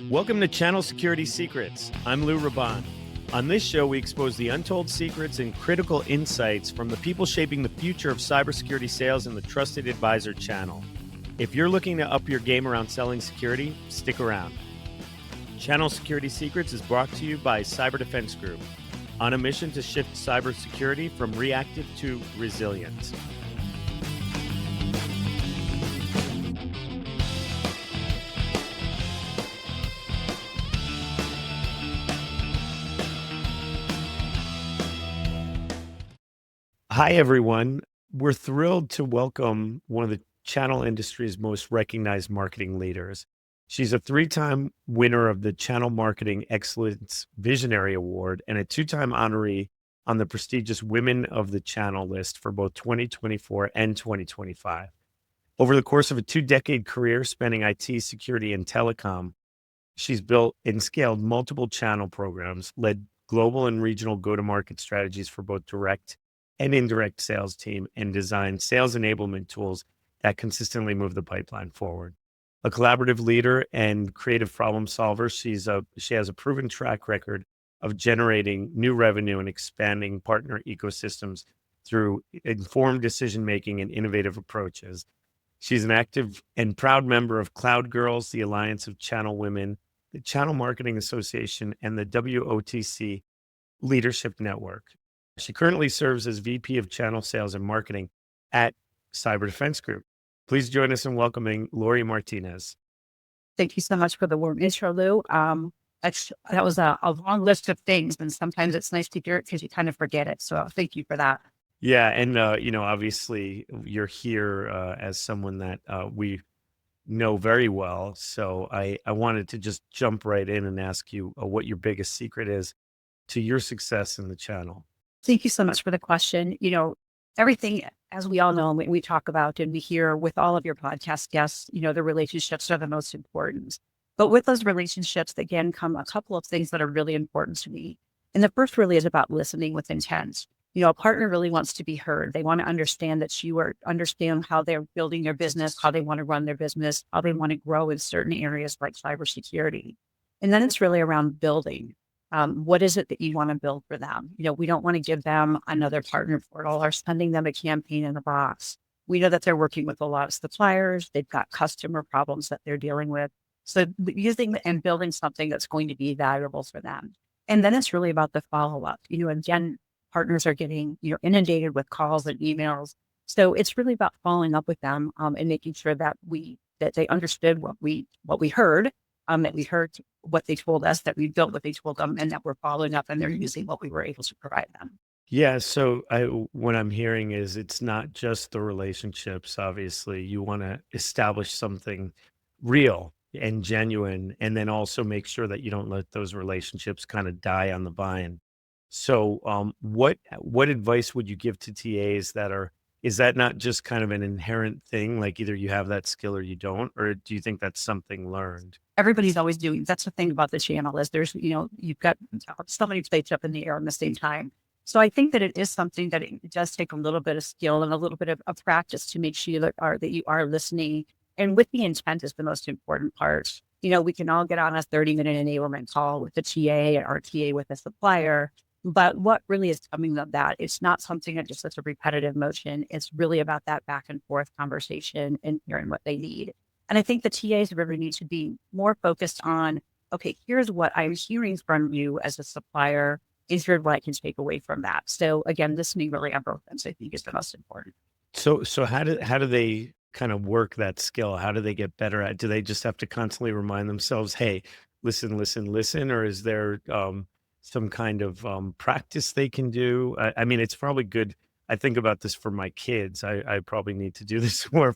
Welcome to Channel Security Secrets. I'm Lou Rabon. On this show, we expose the untold secrets and critical insights from the people shaping the future of cybersecurity sales in the Trusted Advisor channel. If you're looking to up your game around selling security, stick around. Channel Security Secrets is brought to you by Cyber Defense Group, on a mission to shift cybersecurity from reactive to resilient. Hi, everyone. We're thrilled to welcome one of the channel industry's most recognized marketing leaders. She's a three-time winner of the Channel Marketing Excellence Visionary Award and a two-time honoree on the prestigious Women of the Channel list for both 2024 and 2025. Over the course of a two-decade career spanning IT, security, and telecom, she's built and scaled multiple channel programs, led global and regional go-to-market strategies for both direct and indirect sales team, and design sales enablement tools that consistently move the pipeline forward. A collaborative leader and creative problem solver, she has a proven track record of generating new revenue and expanding partner ecosystems through informed decision-making and innovative approaches. She's an active and proud member of Cloud Girls, the Alliance of Channel Women, the Channel Marketing Association, and the WOTC Leadership Network. She currently serves as VP of Channel Sales and Marketing at Cyber Defense Group. Please join us in welcoming Lauri Martinez. Thank you so much for the warm intro, Lou. That was a long list of things, and sometimes it's nice to hear it because you kind of forget it. So thank you for that. Yeah, and obviously you're here as someone that we know very well. So I wanted to just jump right in and ask you what your biggest secret is to your success in the channel. Thank you so much for the question. Everything, as we all know, we talk about and we hear with all of your podcast guests, the relationships are the most important. But with those relationships, again, come a couple of things that are really important to me. And the first really is about listening with intent. A partner really wants to be heard. They want to understand that understand how they're building their business, how they want to run their business, how they want to grow in certain areas like cybersecurity. And then it's really around building. What is it that you want to build for them? We don't want to give them another partner portal or sending them a campaign in a box. We know that they're working with a lot of suppliers. They've got customer problems that they're dealing with. So using and building something that's going to be valuable for them. And then it's really about the follow-up. Again, partners are getting, inundated with calls and emails. So it's really about following up with them and making sure that they understood what we heard. That we heard what they told us, that we built what they told them, and that we're following up and they're using what we were able to provide them. Yeah. So what I'm hearing is it's not just the relationships. Obviously, you want to establish something real and genuine, and then also make sure that you don't let those relationships kind of die on the vine. So what advice would you give to TAs is that not just kind of an inherent thing, like either you have that skill or you don't, or do you think that's something learned? Everybody's always doing. That's the thing about the channel is there's, you've got so many plates up in the air at the same time. So I think that it is something that it does take a little bit of skill and a little bit of practice to make sure that you are listening. And with the intent is the most important part. We can all get on a 30-minute enablement call with the TA or TA with a supplier. But what really is coming of that, it's not something that just such a repetitive motion. It's really about that back and forth conversation and hearing what they need. And I think the TAs really need to be more focused on, okay, here's what I'm hearing from you as a supplier. Is here's what I can take away from that. So again, listening really on both ends, I think, is the most important. So how do they kind of work that skill? How do they get better at? Do they just have to constantly remind themselves, hey, listen, or is there some kind of practice they can do? I mean, it's probably good. I think about this for my kids. I probably need to do this more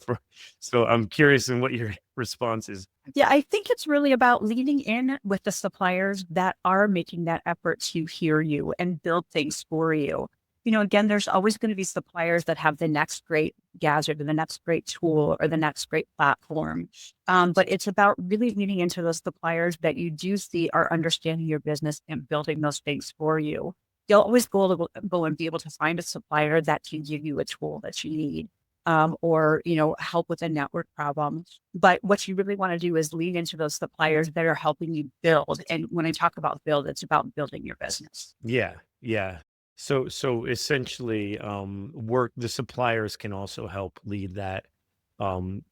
so I'm curious in what your response is. Yeah, I think it's really about leaning in with the suppliers that are making that effort to hear you and build things for you. Again, there's always going to be suppliers that have the next great gadget or the next great tool or the next great platform. But it's about really leaning into those suppliers that you do see are understanding your business and building those things for you. You'll always go and be able to find a supplier that can give you a tool that you need. or, help with a network problem. But what you really want to do is lean into those suppliers that are helping you build. And when I talk about build, it's about building your business. Yeah, yeah. So essentially, work the suppliers can also help lead that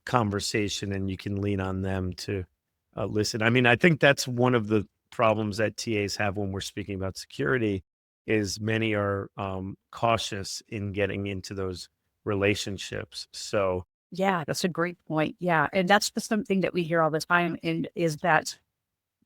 conversation, and you can lean on them to listen. I mean, I think that's one of the problems that TAs have when we're speaking about security is many are cautious in getting into those relationships. So Yeah, that's a great point. Yeah. And that's the something that we hear all the time, and is that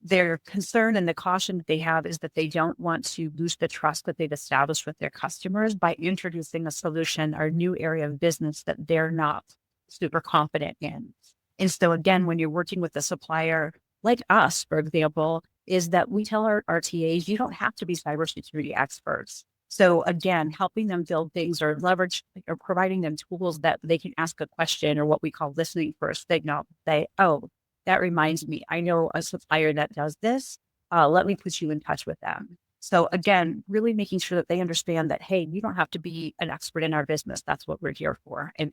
their concern and the caution that they have is that they don't want to lose the trust that they've established with their customers by introducing a solution or new area of business that they're not super confident in. And so again, when you're working with a supplier like us, for example, is that we tell our TAs, you don't have to be cybersecurity experts. So again, helping them build things or leverage or providing them tools that they can ask a question, or what we call listening for a signal. They, oh, that reminds me, I know a supplier that does this. Let me put you in touch with them. So again, really making sure that they understand that, hey, you don't have to be an expert in our business. That's what we're here for. And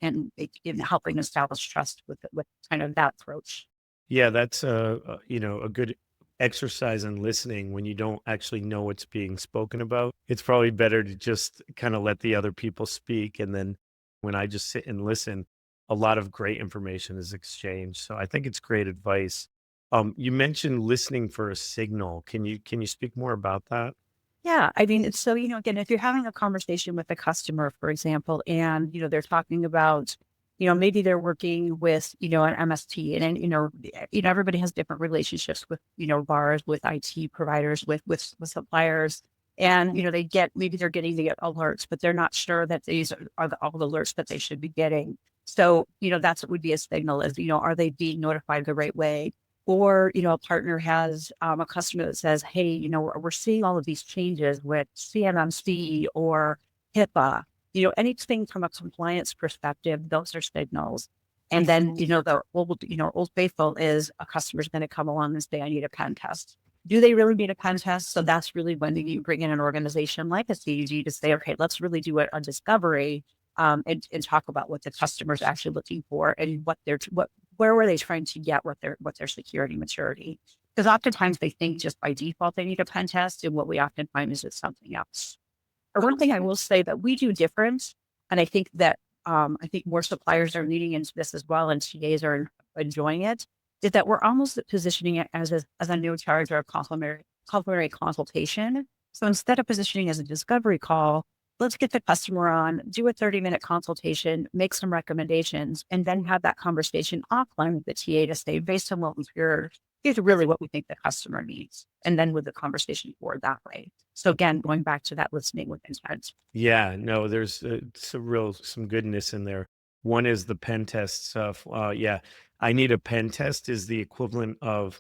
in helping establish trust with kind of that approach. yeah, that's a good exercise in listening when you don't actually know what's being spoken about. It's probably better to just kind of let the other people speak, and then when I just sit and listen, a lot of great information is exchanged. So I think it's great advice. You mentioned listening for a signal. Can you speak more about that? Yeah. I mean, so, again, if you're having a conversation with a customer, for example, and, they're talking about, maybe they're working with, an MSP, and then, everybody has different relationships with, VARs, with IT providers, with suppliers. And, maybe they're getting the alerts, but they're not sure that these are all the alerts that they should be getting. So, that's what would be a signal is, are they being notified the right way? Or, a partner has a customer that says, hey, we're seeing all of these changes with CMMC or HIPAA, anything from a compliance perspective, those are signals. And then, Old Faithful is a customer's going to come along and say, I need a pen test. Do they really need a pen test? So that's really when you bring in an organization like a CUG to say, okay, let's really do a discovery, and talk about what the customer's actually looking for, and where were they trying to get what their security maturity? Because oftentimes they think just by default they need a pen test, and what we often find is it's something else. Or one thing I will say that we do different, and I think that I think more suppliers are leaning into this as well, and TAs are enjoying it, is that we're almost positioning it as a no charge or a complimentary consultation. So instead of positioning as a discovery call, let's get the customer on, do a 30-minute consultation, make some recommendations, and then have that conversation offline with the TA to say, based on what we've heard, here's really what we think the customer needs. And then with the conversation forward that way. So again, going back to that listening with intent. Yeah, no, there's some goodness in there. One is the pen test stuff. Yeah, I need a pen test is the equivalent of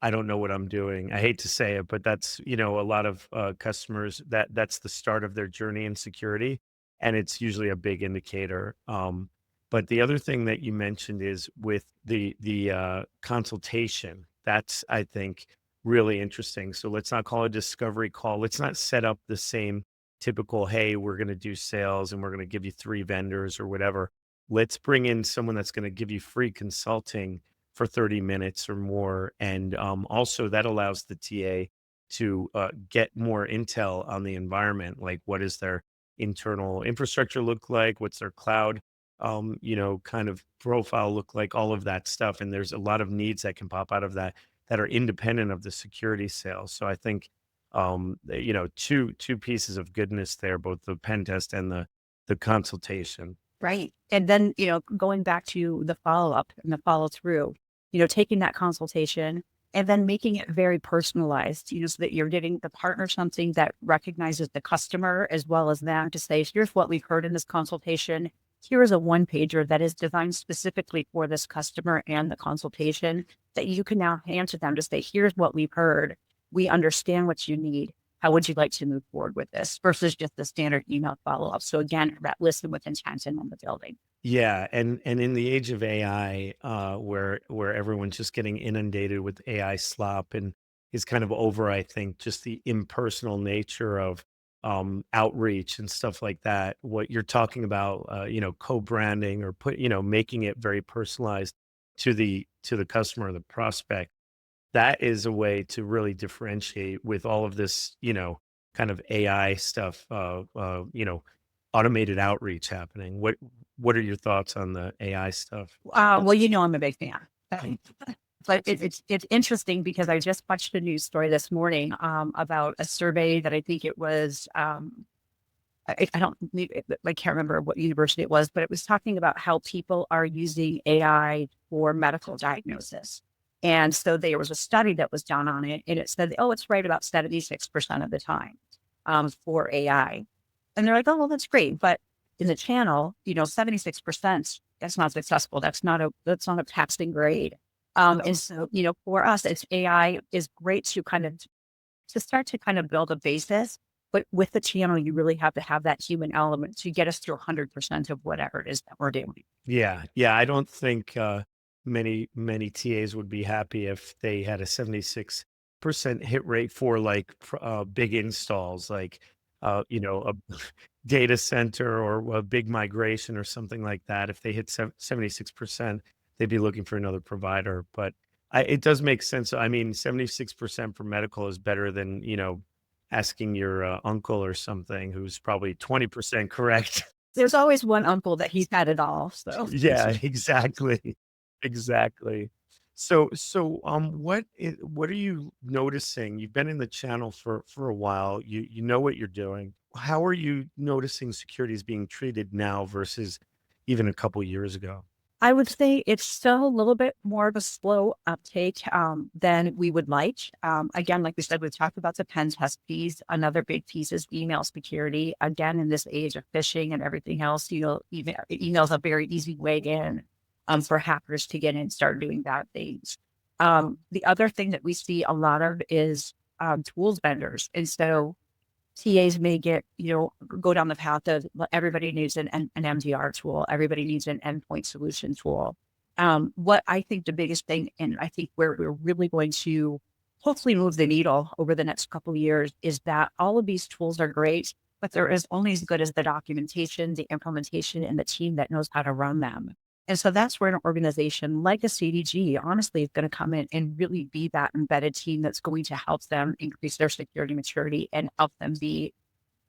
I don't know what I'm doing. I hate to say it, but that's a lot of customers that's the start of their journey in security, and it's usually a big indicator. But the other thing that you mentioned is with the consultation. That's I think really interesting. So let's not call it a discovery call. Let's not set up the same typical, hey, we're going to do sales and we're going to give you 3 vendors or whatever. Let's bring in someone that's going to give you free consulting for 30 minutes or more. And also, that allows the TA to get more intel on the environment. Like, what does their internal infrastructure look like? What's their cloud, kind of profile look like? All of that stuff. And there's a lot of needs that can pop out of that that are independent of the security sales. So I think two pieces of goodness there, both the pen test and the consultation. Right. And then, going back to the follow up and the follow through, taking that consultation and then making it very personalized, so that you're giving the partner something that recognizes the customer as well as them to say, here's what we've heard in this consultation. Here is a one pager that is designed specifically for this customer and the consultation that you can now hand to them to say, here's what we've heard. We understand what you need. How would you like to move forward with this versus just the standard email follow up? So again, that listen with intention on the building. Yeah, and in the age of AI, where everyone's just getting inundated with AI slop and is kind of over, I think, just the impersonal nature of outreach and stuff like that. What you're talking about, co-branding or making it very personalized to the customer or the prospect. That is a way to really differentiate with all of this, kind of AI stuff, automated outreach happening. What are your thoughts on the AI stuff? Well, I'm a big fan. But it's interesting because I just watched a news story this morning about a survey that I think it was I don't I can't remember what university it was, but it was talking about how people are using AI for medical diagnosis. And so there was a study that was done on it, and it said, oh, it's right about 76% of the time for AI. And they're like, oh, well, that's great. But in the channel, 76%, that's not successful. That's not a passing grade. And so, for us, it's AI is great to start to kind of build a basis. But with the channel, you really have to have that human element to get us through 100% of whatever it is that we're doing. Yeah, yeah. I don't think many TAs would be happy if they had a 76% hit rate for like big installs, like a data center or a big migration or something like that. If they hit 76%, they'd be looking for another provider. But it does make sense. I mean, 76% for medical is better than asking your uncle or something who's probably 20% correct. There's always one uncle that he's had it all. So Yeah, exactly. Exactly. What are you noticing? You've been in the channel for a while. You know what you're doing. How are you noticing security is being treated now versus even a couple years ago? I would say it's still a little bit more of a slow uptake than we would like. Again, like we said, we've talked about the pen test piece. Another big piece is email security. Again, in this age of phishing and everything else, email's a very easy way in for hackers to get in and start doing bad things. The other thing that we see a lot of is tools vendors. And so TAs may go down the path of everybody needs an MDR tool. Everybody needs an endpoint solution tool. What I think the biggest thing, and I think where we're really going to hopefully move the needle over the next couple of years, is that all of these tools are great, but they're only as good as the documentation, the implementation, and the team that knows how to run them. And so that's where an organization like a CDG honestly is going to come in and really be that embedded team that's going to help them increase their security maturity and help them be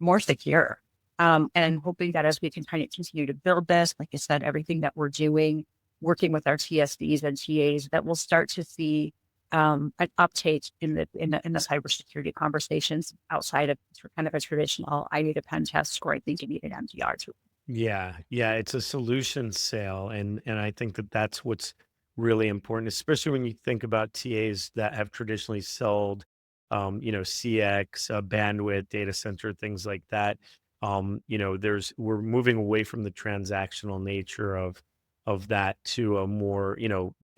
more secure. And I'm hoping that as we can kind of continue to build this, like I said, everything that we're doing, working with our TSDs and TAs, that we'll start to see an uptake in the cybersecurity conversations outside of kind of a traditional, I need a pen test, or I think you need an MDR tool. Yeah, yeah, it's a solution sale, and I think that that's what's really important, especially when you think about TAs that have traditionally sold, CX, bandwidth, data center, things like that. We're moving away from the transactional nature of that to a more,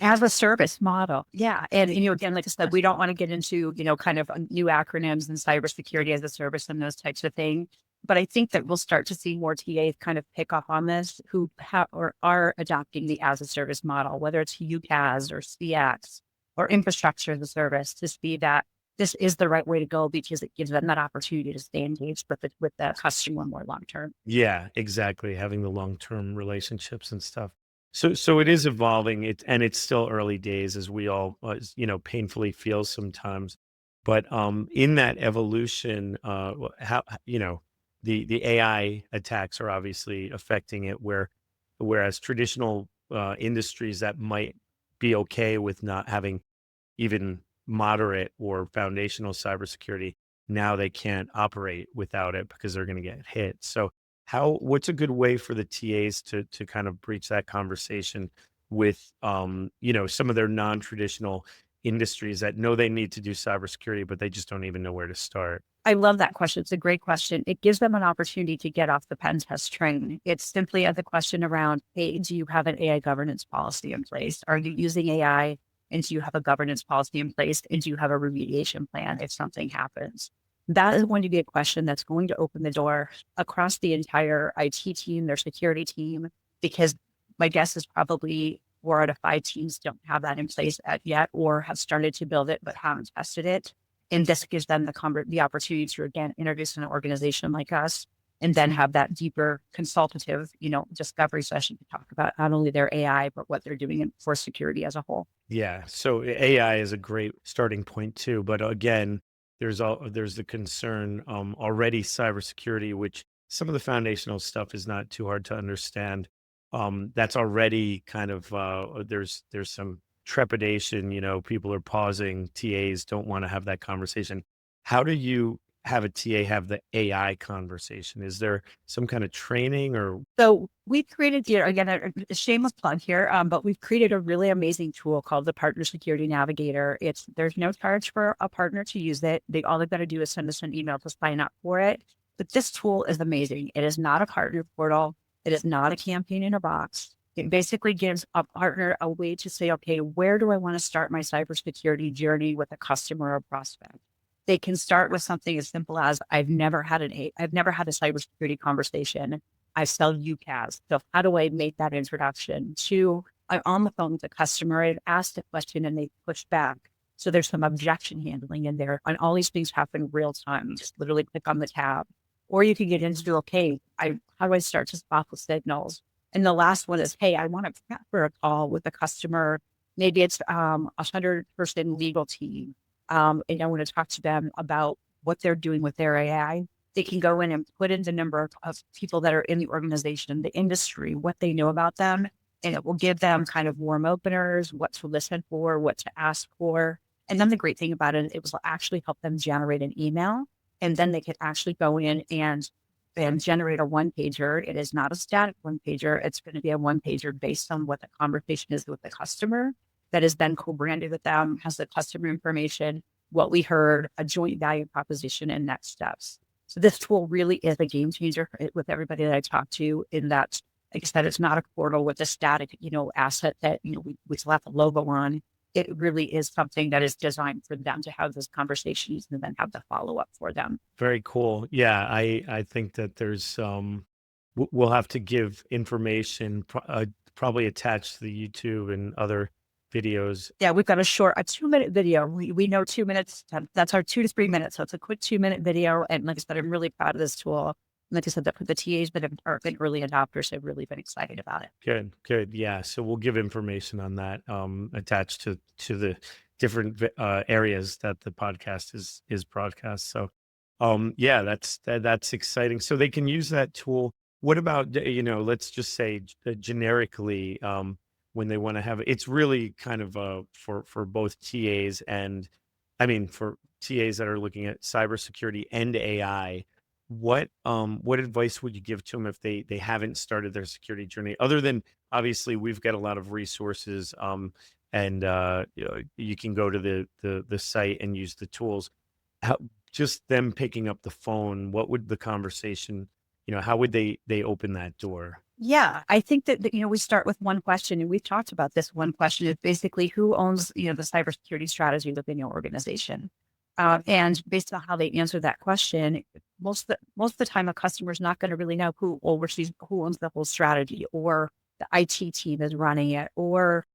As a service model. Yeah. And, again, like I said, we don't want to get into, kind of new acronyms and cybersecurity as a service and those types of things. But I think that we'll start to see more TAs kind of pick up on this who have or are adopting the as a service model, whether it's UCaaS or CX or infrastructure as a service, to see that this is the right way to go because it gives them that opportunity to stay engaged with the customer more long term. yeah, exactly, having the long-term relationships and stuff. So it is evolving, and it's still early days as we all, painfully feel sometimes. But, in that evolution, how the AI attacks are obviously affecting it whereas traditional, industries that might be okay with not having even moderate or foundational cybersecurity, now they can't operate without it because they're going to get hit. So what's a good way for the TAs to kind of breach that conversation with some of their non-traditional industries that know they need to do cybersecurity, but they just don't even know where to start? I love that question. It's a great question. It gives them an opportunity to get off the pen test train. It's simply the question around, hey, do you have an AI governance policy in place? Are you using AI? And do you have a governance policy in place? And do you have a remediation plan if something happens? That is going to be a question that's going to open the door across the entire IT team, their security team, because my guess is probably 4 out of 5 teams don't have that in place yet or have started to build it but haven't tested it. And this gives them the opportunity to, again, introduce an organization like us and then have that deeper consultative, discovery session to talk about not only their AI, but what they're doing for security as a whole. Yeah. So AI is a great starting point too. But again, there's the concern already cybersecurity, which some of the foundational stuff is not too hard to understand. That's already kind of there's some trepidation. People are pausing. TAs don't want to have that conversation. How do you have a TA have the AI conversation? Is there some kind of training or? So we've created, again, a shameless plug here, but we've created a really amazing tool called the Partner Security Navigator. There's no charge for a partner to use it. All they've got to do is send us an email to sign up for it. But this tool is amazing. It is not a partner portal. It is not a campaign in a box. It basically gives a partner a way to say, okay, where do I want to start my cybersecurity journey with a customer or prospect? They can start with something as simple as I've never had a cybersecurity conversation. I sell UCaaS. So how do I make that introduction? To I'm on the phone with the customer. I've asked a question and they push back. So there's some objection handling in there. And all these things happen real time. You just literally click on the tab. Or you can get into, okay, how do I start to spot the signals? And the last one is, hey, I want to prep for a call with a customer. Maybe it's 100-person legal team. And I want to talk to them about what they're doing with their AI. They can go in and put in the number of people that are in the organization, the industry, what they know about them, and it will give them kind of warm openers, what to listen for, what to ask for. And then the great thing about it will actually help them generate an email, and then they can actually go in and generate a one-pager. It is not a static one-pager. It's going to be a one-pager based on what the conversation is with the customer that is then co-branded with them, has the customer information, what we heard, a joint value proposition, and next steps. So this tool really is a game changer with everybody that I talk to in that, like I said, it's not a portal with a static, asset that, we slap a logo on. It really is something that is designed for them to have those conversations and then have the follow-up for them. Very cool. Yeah, I think that there's we'll have to give information probably attached to the YouTube and other videos. Yeah, we've got a 2-minute video. We know 2 minutes. That's our 2 to 3 minutes. So it's a quick 2-minute video. And like I said, I'm really proud of this tool. And like I said, the TAs that have been early adopters have really been excited about it. Good. Yeah. So we'll give information on that attached to the different areas that the podcast is broadcast. So yeah, that's exciting. So they can use that tool. What about let's just say generically when they want to have it's really kind of for both TAs and I mean for TAs that are looking at cybersecurity and AI. What advice would you give to them if they haven't started their security journey other than obviously we've got a lot of resources and you can go to the site and use the tools. How, just them picking up the phone, what would the conversation, how would they open that door? Yeah, I think that, we start with one question, and we've talked about this one question is basically who owns, the cybersecurity strategy within your organization. And based on how they answer that question, most of the time, a customer is not going to really know who owns the whole strategy, or the IT team is running it, or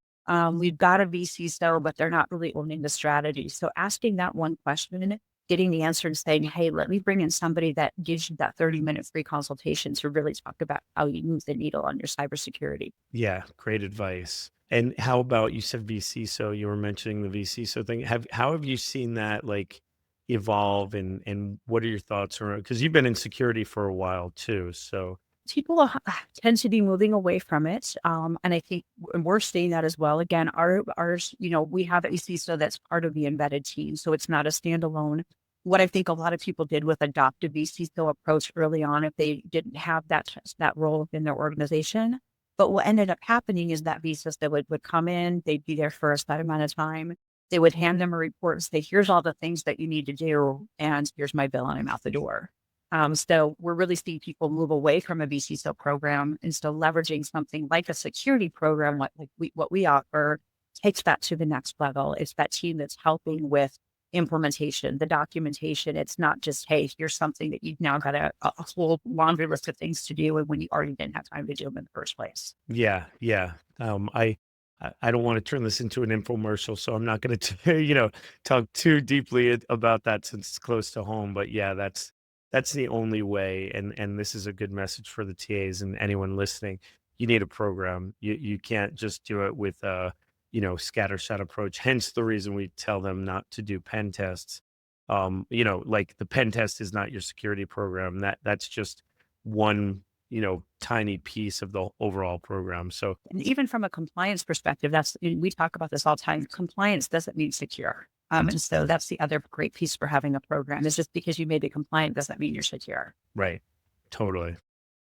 we've got a VC, but they're not really owning the strategy. So asking that one question, getting the answer and saying, hey, let me bring in somebody that gives you that 30-minute free consultation to really talk about how you move the needle on your cybersecurity. Yeah, great advice. And how about you said VC? So you were mentioning the VC. So thing. How have you seen that like evolve and what are your thoughts around? Because you've been in security for a while too. So People tend to be moving away from it. And I think we're seeing that as well. Again, ours, we have a CISO that's part of the embedded team. So it's not a standalone. What I think a lot of people did with adopt a vCISO approach early on, if they didn't have that role within their organization. But what ended up happening is that vCISO would come in, they'd be there for a set amount of time. They would hand them a report and say, here's all the things that you need to do, and here's my bill, and I'm out the door. So we're really seeing people move away from a vCISO program and still leveraging something like a security program, what we offer takes that to the next level. It's that team that's helping with implementation, the documentation. It's not just, hey, here's something that you've now got a whole laundry list of things to do and when you already didn't have time to do them in the first place. yeah. I I don't want to turn this into an infomercial, so I'm not going to, talk too deeply about that since it's close to home. But yeah, that's the only way. And this is a good message for the TAs and anyone listening. You need a program. You can't just do it with a, scattershot approach. Hence the reason we tell them not to do pen tests. Like the pen test is not your security program. That's just one, tiny piece of the overall program. So And even from a compliance perspective, we talk about this all the time. Compliance doesn't mean secure. And so that's the other great piece for having a program is just because you may be compliant doesn't mean you're secure. right. Totally.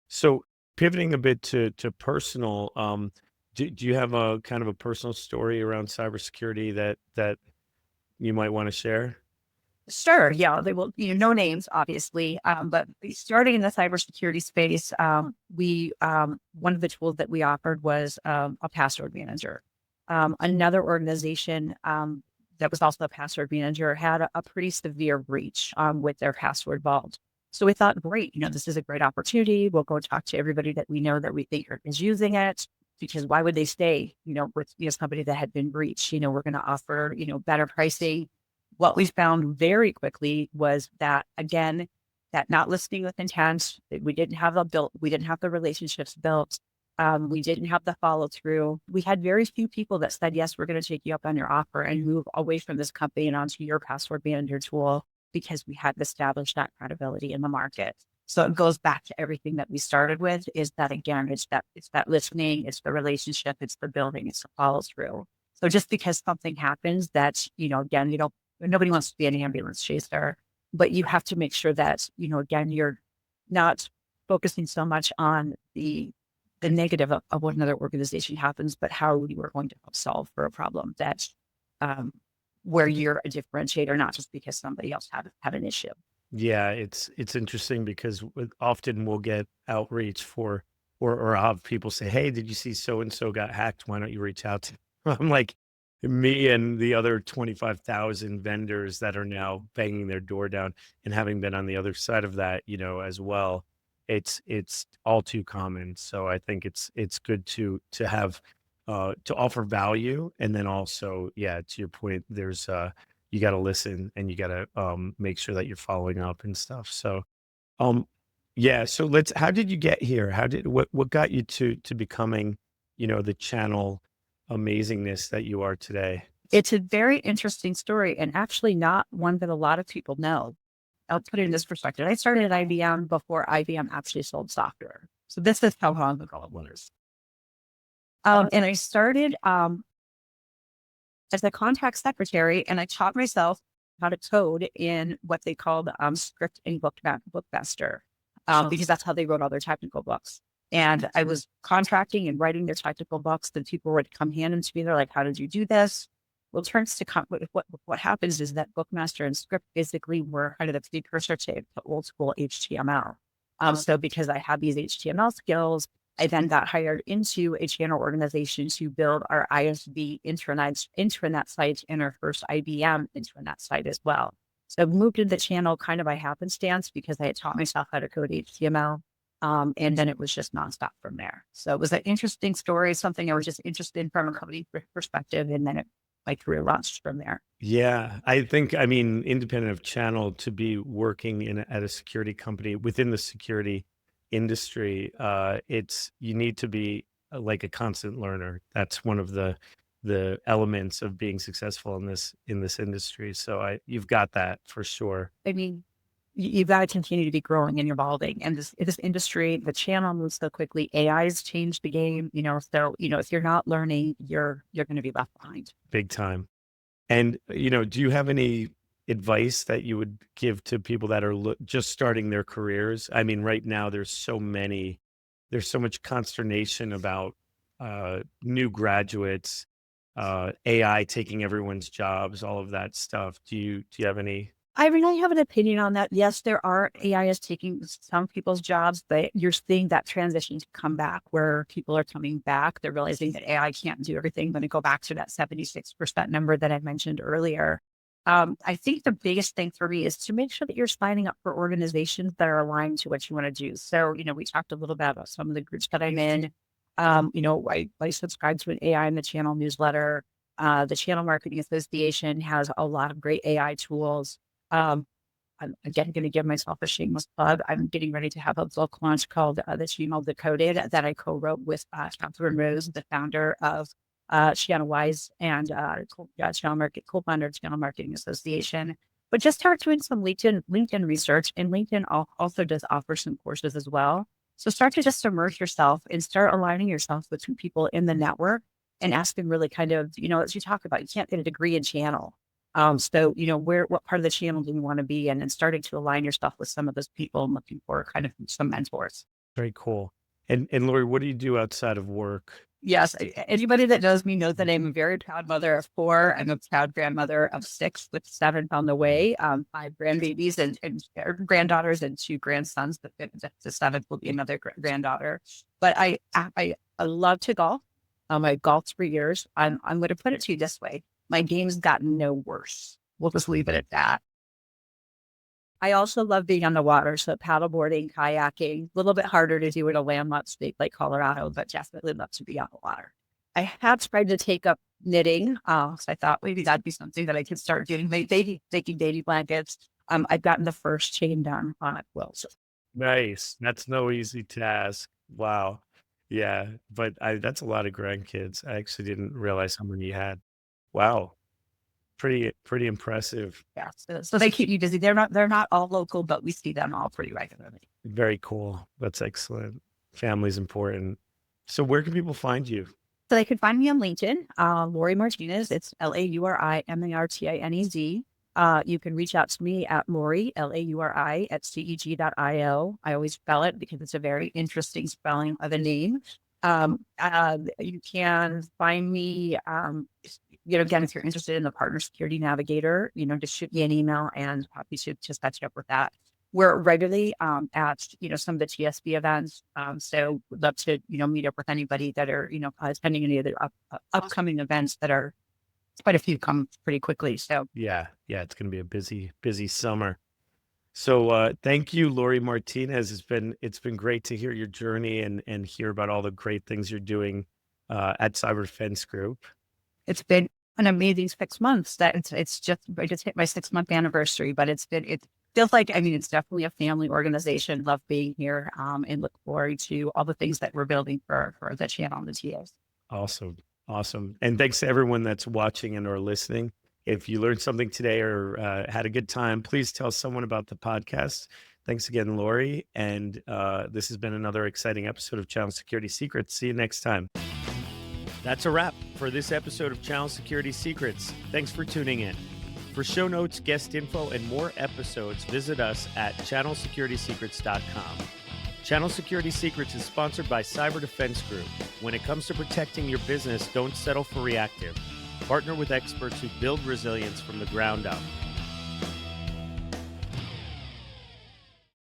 So pivoting a bit to personal, do you have a kind of a personal story around cybersecurity that you might want to share? Sure. Yeah. They will, no names, obviously. But starting in the cybersecurity space, one of the tools that we offered was a password manager. Another organization that was also a password manager had a pretty severe breach with their password vault. So we thought, great, this is a great opportunity. We'll go talk to everybody that we know that we think is using it. Because why would they stay, with this company that had been breached? We're going to offer, better pricing. What we found very quickly was that, again, that not listening with intent, that we didn't have we didn't have the relationships built. We didn't have the follow through. We had very few people that said, yes, we're going to take you up on your offer and move away from this company and onto your password manager tool because we had established that credibility in the market. So it goes back to everything that we started with is that, again, it's that listening, it's the relationship, it's the building, it's the follow through. So just because something happens that, again, nobody wants to be an ambulance chaser, but you have to make sure that, again, you're not focusing so much on the negative of what another organization happens, but how you are going to help solve for a problem that's where you're a differentiator, not just because somebody else had an issue. Yeah, it's interesting because often we'll get outreach for or I'll have people say, "Hey, did you see so and so got hacked? Why don't you reach out to?" I'm like, me and the other 25,000 vendors that are now banging their door down, and having been on the other side of that, as well. It's all too common. So I think it's good to have to offer value, and then also, yeah, to your point, there's you got to listen and you got to make sure that you're following up and stuff. So, um, yeah. So how did you get here? What got you to becoming, the channel amazingness that you are today? It's a very interesting story and actually not one that a lot of people know. I'll put it in this perspective. I started at IBM before IBM actually sold software. So this is how long ago it was. And I started as a contract secretary, and I taught myself how to code in what they called script and bookmaster, because that's how they wrote all their technical books. And I was contracting and writing their technical books. Then people would come hand into me. They're like, "How did you do this?" Well, it turns to what happens is that bookmaster and script basically were kind of the precursor to old school HTML. So because I had these HTML skills, I then got hired into a channel organization to build our ISV intranet site and our first IBM intranet site as well. So I moved into the channel kind of by happenstance because I had taught myself how to code HTML. And then it was just nonstop from there. So it was an interesting story, something I was just interested in from a company perspective. And then my career launched from there. Yeah, I mean, independent of channel to be working at a security company within the security industry, you need to be like a constant learner. That's one of the elements of being successful in this industry. So you've got that for sure. I mean, you've got to continue to be growing and evolving. And this industry, the channel moves so quickly. AI has changed the game, so, if you're not learning, you're going to be left behind. Big time. And, do you have any advice that you would give to people that are just starting their careers? I mean, right now there's so much consternation about new graduates, AI taking everyone's jobs, all of that stuff. Do you have any? I really have an opinion on that. Yes, AI is taking some people's jobs, but you're seeing that transition to come back where people are coming back. They're realizing that AI can't do everything. I'm going to go back to that 76% number that I mentioned earlier. I think the biggest thing for me is to make sure that you're signing up for organizations that are aligned to what you want to do. So, we talked a little bit about some of the groups that I'm in. I subscribe to an AI in the channel newsletter. The Channel Marketing Association has a lot of great AI tools. Um, I'm again going to give myself a shameless plug. I'm getting ready to have a book launch called The Channel Decoded that I co-wrote with Catherine Rose, the founder of Channel Wise and co-founder of Channel Marketing Association. But just start doing some LinkedIn research, and LinkedIn also does offer some courses as well. So start to just immerse yourself and start aligning yourself with some people in the network and ask them really kind of, as you talk about, you can't get a degree in channel. So, what part of the channel do you want to be in, and starting to align yourself with some of those people and looking for kind of some mentors. Very cool. And Lauri, what do you do outside of work? Yes. Anybody that knows me knows that I'm a very proud mother of 4. I'm a proud grandmother of 6 with 7 on the way. 5 grandbabies and granddaughters and 2 grandsons. The 7th will be another granddaughter. But I love to golf. I golfed for years. I'm going to put it to you this way. My game's gotten no worse. We'll just leave it at that. I also love being on the water. So paddleboarding, kayaking, a little bit harder to do in a landlocked state like Colorado, but definitely love to be on the water. I have tried to take up knitting. So I thought maybe that'd be something that I could start doing. Making baby blankets. I've gotten the first chain done on a quilt. So. Nice. That's no easy task. Wow. Yeah. But that's a lot of grandkids. I actually didn't realize how many you had. Wow. Pretty impressive. Yeah. So they keep you busy. They're not all local, but we see them all pretty regularly. Very cool. That's excellent. Family's important. So where can people find you? So they can find me on LinkedIn, Lauri Martinez. It's LauriMartinez. You can reach out to me at Lauri, Lauri at ceg.io. I always spell it because it's a very interesting spelling of a name. You can find me, again, if you're interested in the Partner Security Navigator, just shoot me an email and happy to just catch up with that. We're regularly at, some of the TSB events. So we'd love to, meet up with anybody that are, attending any of the upcoming events that are quite a few come pretty quickly. So yeah, it's going to be a busy summer. So thank you, Lauri Martinez. It's been great to hear your journey and hear about all the great things you're doing at Cyber Defense Group. It's been an amazing 6 months. I just hit my 6-month anniversary, but it feels like, it's definitely a family organization. Love being here and look forward to all the things that we're building for the channel and the TAs. Awesome. And thanks to everyone that's watching and or listening. If you learned something today or had a good time, please tell someone about the podcast. Thanks again, Lauri. And this has been another exciting episode of Channel Security Secrets. See you next time. That's a wrap for this episode of Channel Security Secrets. Thanks for tuning in. For show notes, guest info, and more episodes, visit us at channelsecuritysecrets.com. Channel Security Secrets is sponsored by Cyber Defense Group. When it comes to protecting your business, don't settle for reactive. Partner with experts who build resilience from the ground up.